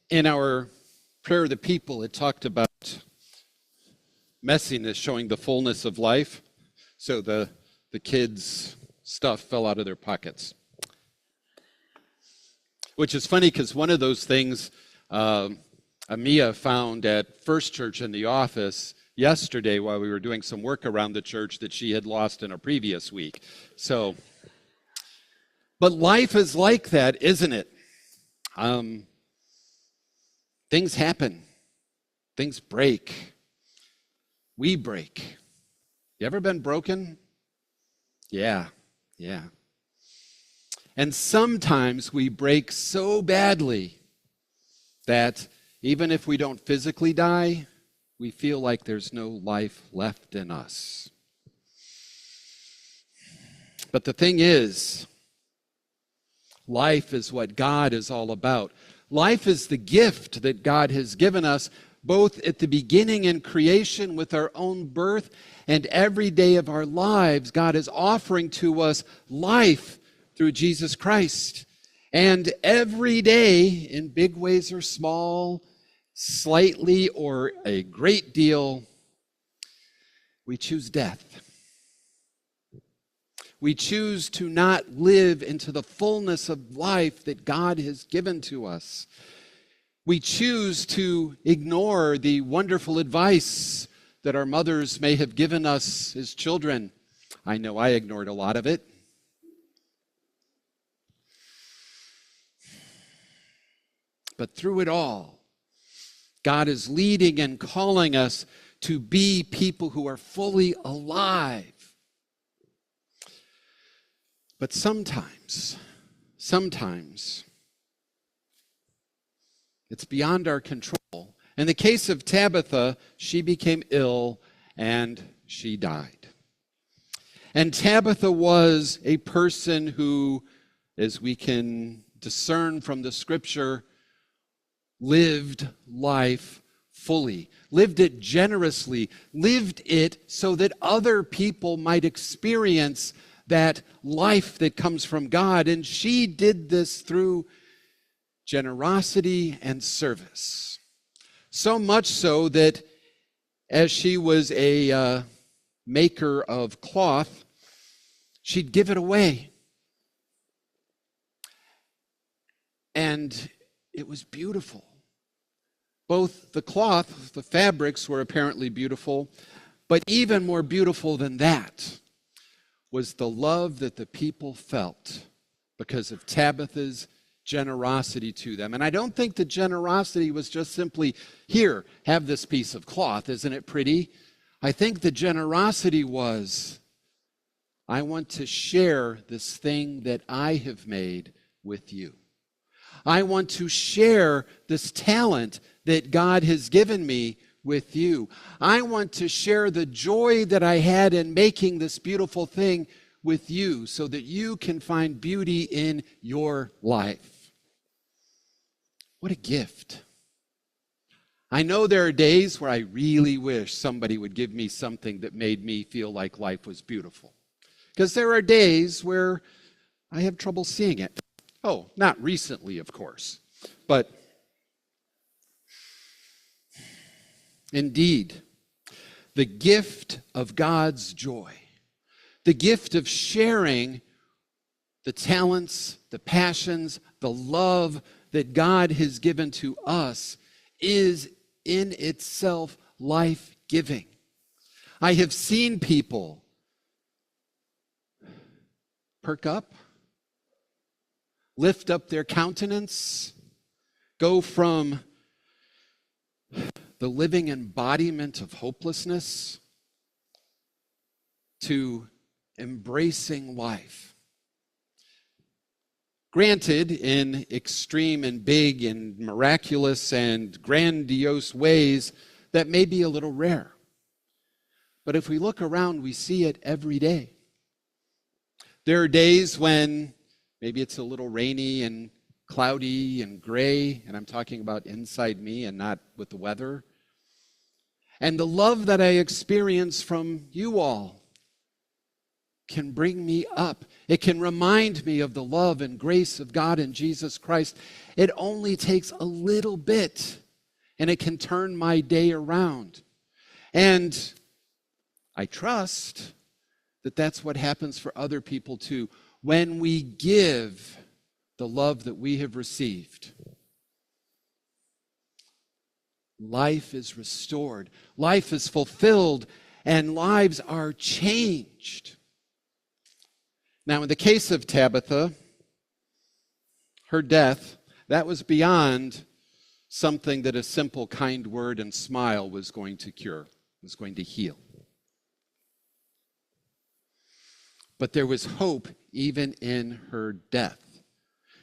In our prayer of the people, it talked about messiness showing the fullness of life. So the kids' stuff fell out of their pockets. Which is funny because one of those things Amia found at First Church in the office yesterday while we were doing some work around the church that she had lost in a previous week. But life is like that, isn't it? Things happen. Things break. We break. You ever been broken? Yeah. And sometimes we break so badly that even if we don't physically die, we feel like there's no life left in us. But the thing is, life is what God is all about. Life is the gift that God has given us, both at the beginning in creation with our own birth and every day of our lives. God is offering to us life through Jesus Christ. And every day, in big ways or small, slightly or a great deal, we choose death. We choose to not live into the fullness of life that God has given to us. We choose to ignore the wonderful advice that our mothers may have given us as children. I know I ignored a lot of it. But through it all, God is leading and calling us to be people who are fully alive. But sometimes, it's beyond our control. In the case of Tabitha, she became ill and she died. And Tabitha was a person who, as we can discern from the scripture, lived life fully, lived it generously, lived it so that other people might experience that life that comes from God. And she did this through generosity and service. So much so that as she was a maker of cloth, she'd give it away. And it was beautiful. Both the cloth, the fabrics were apparently beautiful, but even more beautiful than that was the love that the people felt because of Tabitha's generosity to them. And I don't think the generosity was just simply, here, have this piece of cloth, isn't it pretty? I think the generosity was, I want to share this thing that I have made with you. I want to share this talent that God has given me with you. I want to share the joy that I had in making this beautiful thing with you so that you can find beauty in your life. What a gift. I know there are days where I really wish somebody would give me something that made me feel like life was beautiful. Because there are days where I have trouble seeing it. Oh, not recently, of course, but indeed, the gift of God's joy, the gift of sharing the talents, the passions, the love that God has given to us is in itself life-giving. I have seen people perk up, lift up their countenance, go from the living embodiment of hopelessness to embracing life. Granted, in extreme and big and miraculous and grandiose ways, that may be a little rare. But if we look around, we see it every day. There are days when maybe it's a little rainy and cloudy and gray, and I'm talking about inside me and not with the weather. And the love that I experience from you all can bring me up. It can remind me of the love and grace of God in Jesus Christ. It only takes a little bit, and it can turn my day around. And I trust that that's what happens for other people too. When we give the love that we have received, life is restored, life is fulfilled, and lives are changed. Now, in the case of Tabitha, her death, that was beyond something that a simple kind word and smile was going to cure, was going to heal. But there was hope even in her death,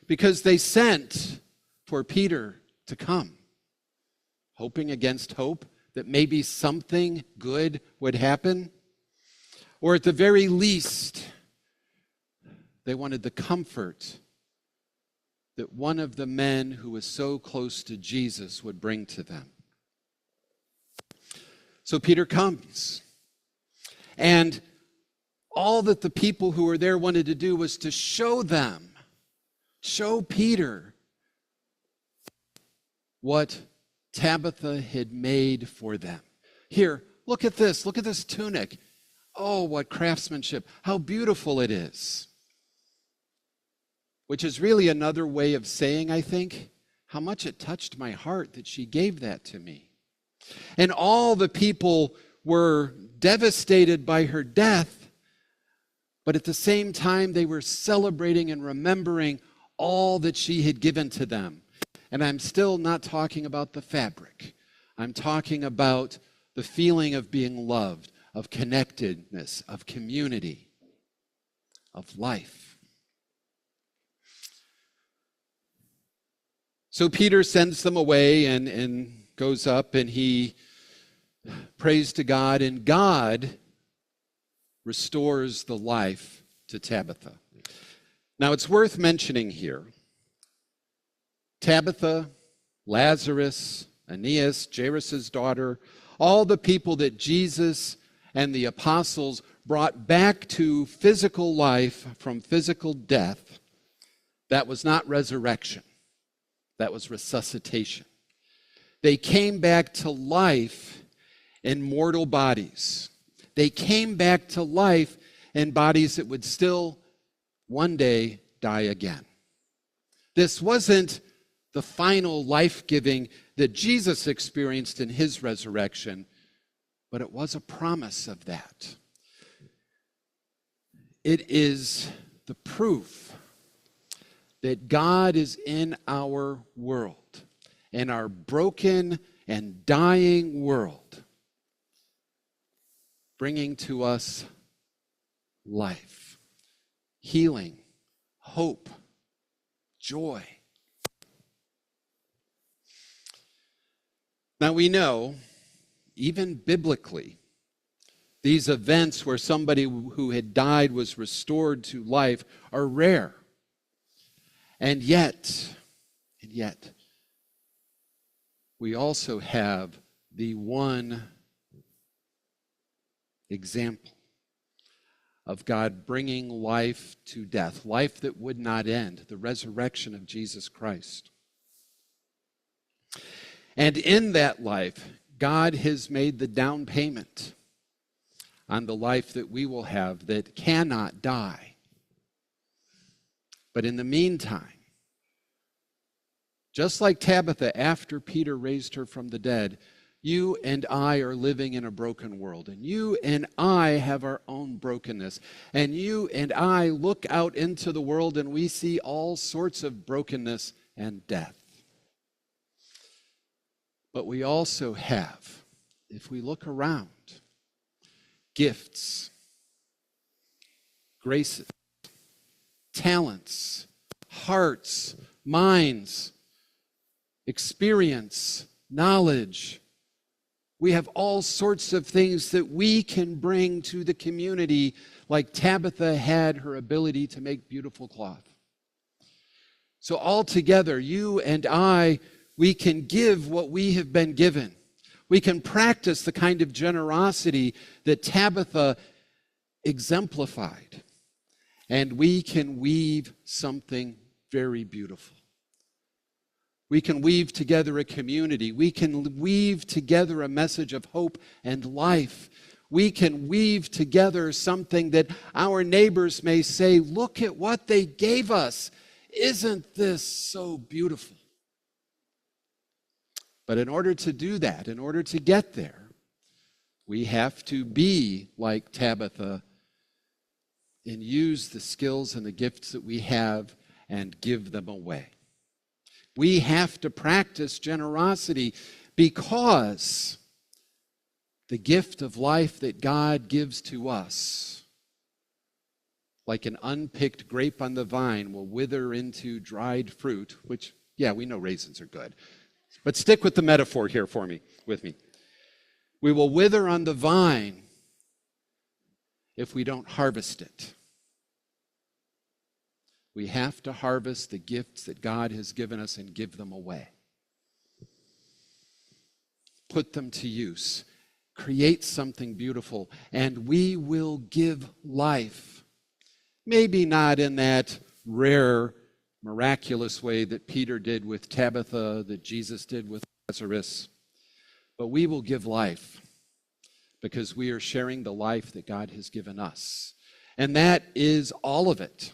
because they sent for Peter to come, hoping against hope that maybe something good would happen, or at the very least, they wanted the comfort that one of the men who was so close to Jesus would bring to them. So Peter comes, and all that the people who were there wanted to do was to show Peter what Tabitha had made for them. Here, look at this tunic. Oh, what craftsmanship. How beautiful it is. Which is really another way of saying, I think, how much it touched my heart that she gave that to me. And all the people were devastated by her death, but at the same time, they were celebrating and remembering all that she had given to them. And I'm still not talking about the fabric. I'm talking about the feeling of being loved, of connectedness, of community, of life. So Peter sends them away and goes up, and he prays to God, and God restores the life to Tabitha. Now, it's worth mentioning here, Tabitha, Lazarus, Aeneas, Jairus' daughter, all the people that Jesus and the apostles brought back to physical life from physical death, that was not resurrection. That was resuscitation. They came back to life in mortal bodies. They came back to life in bodies that would still one day die again. This wasn't the final life-giving that Jesus experienced in his resurrection, but it was a promise of that. It is the proof that God is in our world, in our broken and dying world, bringing to us life, healing, hope, joy. Now we know, even biblically, these events where somebody who had died was restored to life are rare. And yet, we also have the one example of God bringing life to death, life that would not end, the resurrection of Jesus Christ. And in that life, God has made the down payment on the life that we will have that cannot die. But in the meantime, just like Tabitha after Peter raised her from the dead, you and I are living in a broken world, and you and I have our own brokenness, and you and I look out into the world and we see all sorts of brokenness and death. But we also have, if we look around, gifts, graces, talents, hearts, minds, experience, knowledge. We have all sorts of things that we can bring to the community, like Tabitha had her ability to make beautiful cloth. So altogether, you and I, we can give what we have been given. We can practice the kind of generosity that Tabitha exemplified. And we can weave something very beautiful. We can weave together a community. We can weave together a message of hope and life. We can weave together something that our neighbors may say, look at what they gave us. Isn't this so beautiful? But in order to do that, in order to get there, we have to be like Tabitha and use the skills and the gifts that we have and give them away. We have to practice generosity because the gift of life that God gives to us, like an unpicked grape on the vine, will wither into dried fruit, which, yeah, we know raisins are good. But stick with the metaphor here with me. We will wither on the vine if we don't harvest it. We have to harvest the gifts that God has given us and give them away. Put them to use. Create something beautiful, and we will give life. Maybe not in that rare, miraculous way that Peter did with Tabitha, that Jesus did with Lazarus, but we will give life because we are sharing the life that God has given us. And that is all of it.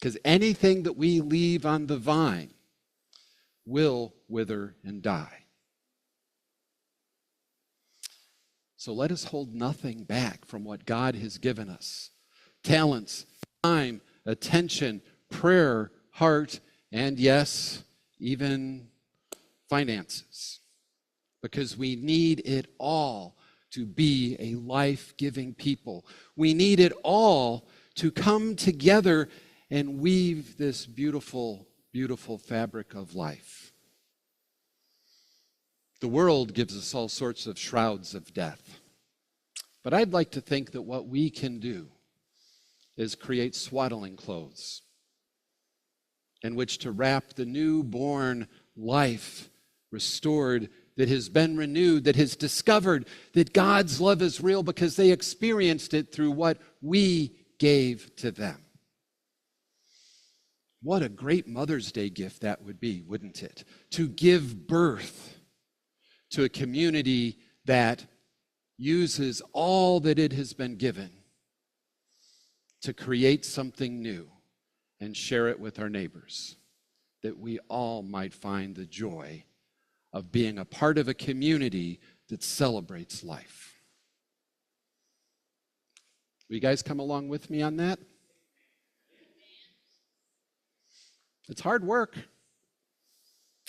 Because anything that we leave on the vine will wither and die. So let us hold nothing back from what God has given us. Talents, time, attention, prayer, heart, and yes, even finances. Because we need it all to be a life-giving people. We need it all to come together and weave this beautiful, beautiful fabric of life. The world gives us all sorts of shrouds of death. But I'd like to think that what we can do is create swaddling clothes in which to wrap the newborn life restored, that has been renewed, that has discovered that God's love is real because they experienced it through what we gave to them. What a great Mother's Day gift that would be, wouldn't it? To give birth to a community that uses all that it has been given to create something new and share it with our neighbors, that we all might find the joy of being a part of a community that celebrates life. Will you guys come along with me on that? It's hard work.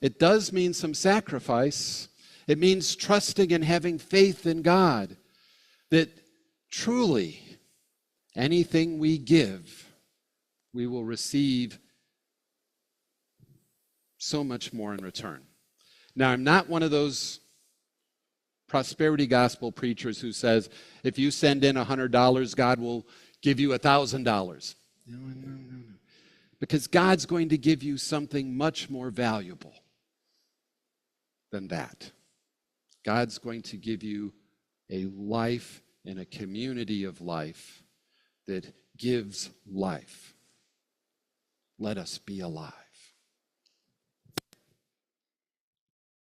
It does mean some sacrifice. It means trusting and having faith in God that truly anything we give, we will receive so much more in return. Now, I'm not one of those prosperity gospel preachers who says, if you send in $100, God will give you $1,000. No. Because God's going to give you something much more valuable than that. God's going to give you a life and a community of life that gives life. Let us be alive.